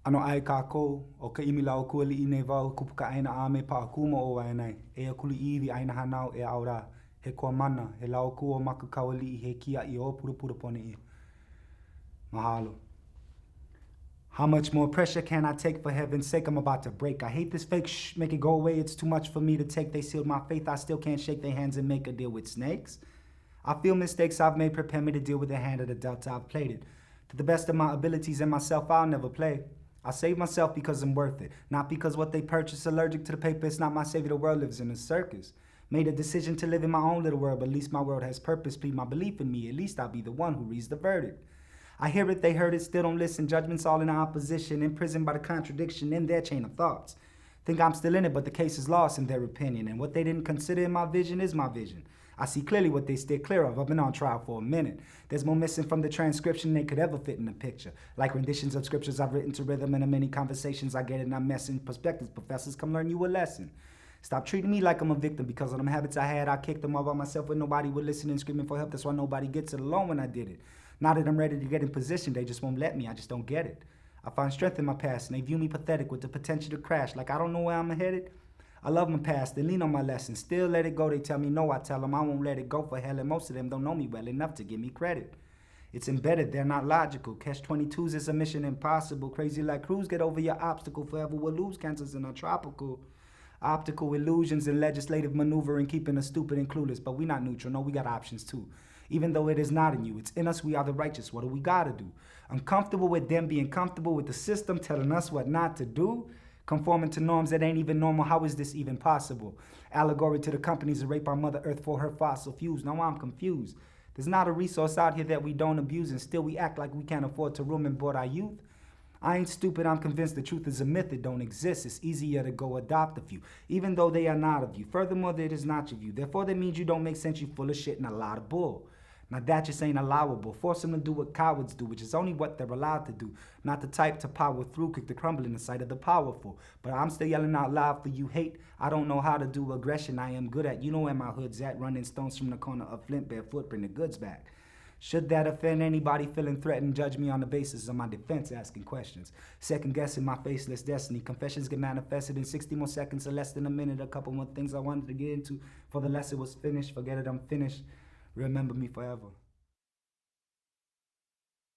Ano ai kākou, o ka imi lau kua li I nei wau kupuka aina a me pa akuma o ai nei. E a kuli iwi aina hanau e aura. He kua mana, he lau kua maka kawali I he kia I o pura pone I. Mahalo. How much more pressure can I take for heaven's sake? I'm about to break. I hate this fake shh, make it go away. It's too much for me to take. They sealed my faith. I still can't shake their hands and make a deal with snakes. I feel mistakes I've made prepare me to deal with the hand of the dealt I've played it. To the best of my abilities and myself, I'll never play. I save myself because I'm worth it. Not because what they purchase allergic to the paper. It's not my savior. The world lives in a circus. Made a decision to live in my own little world, but at least my world has purpose. Plead my belief in me. At least I'll be the one who reads the verdict. I hear it, they heard it, still don't listen. Judgment's all in opposition, imprisoned by the contradiction in their chain of thoughts. Think I'm still in it, but the case is lost in their opinion. And what they didn't consider in my vision is my vision. I see clearly what they steer clear of. I've been on trial for a minute. There's more missing from the transcription than they could ever fit in the picture. Like renditions of scriptures I've written to rhythm, and in many conversations I get it and I'm messing. Perspectives, professors, come learn you a lesson. Stop treating me like I'm a victim because of them habits I had. I kicked them all by myself when nobody would listen and screaming for help. That's why nobody gets it alone when I did it. Now that I'm ready to get in position, they just won't let me. I just don't get it. I find strength in my past, and they view me pathetic with the potential to crash. Like I don't know where I'm headed. I love my past, they lean on my lessons. Still let it go, they tell me no, I tell them I won't let it go for hell, and most of them don't know me well enough to give me credit. It's embedded, they're not logical. Catch-22s is a mission impossible. Crazy like Cruz, get over your obstacle. Forever will lose, cancers in a tropical. Optical illusions and legislative maneuvering, keeping us stupid and clueless. But we not neutral, no, we got options too. Even though it is not in you, it's in us, we are the righteous. What do we gotta do? I'm comfortable with them being comfortable with the system telling us what not to do. Conforming to norms that ain't even normal, how is this even possible? Allegory to the companies that rape our Mother Earth for her fossil fuels. Now I'm confused. There's not a resource out here that we don't abuse, and still we act like we can't afford to room and board our youth. I ain't stupid, I'm convinced the truth is a myth, it don't exist. It's easier to go adopt a few, even though they are not of you. Furthermore, that is not your view. Therefore, that means you don't make sense, you full of shit and a lot of bull. Now that just ain't allowable. Force them to do what cowards do, which is only what they're allowed to do. Not the type to power through, kick the crumble in the sight of the powerful. But I'm still yelling out loud for you hate. I don't know how to do aggression, I am good at. You know where my hood's at, running stones from the corner of Flint, barefoot, bring the goods back. Should that offend anybody feeling threatened, judge me on the basis of my defense, asking questions. Second guessing my faceless destiny. Confessions get manifested in 60 more seconds or less than a minute. A couple more things I wanted to get into. For the lesson was finished, forget it, I'm finished. Remember me forever.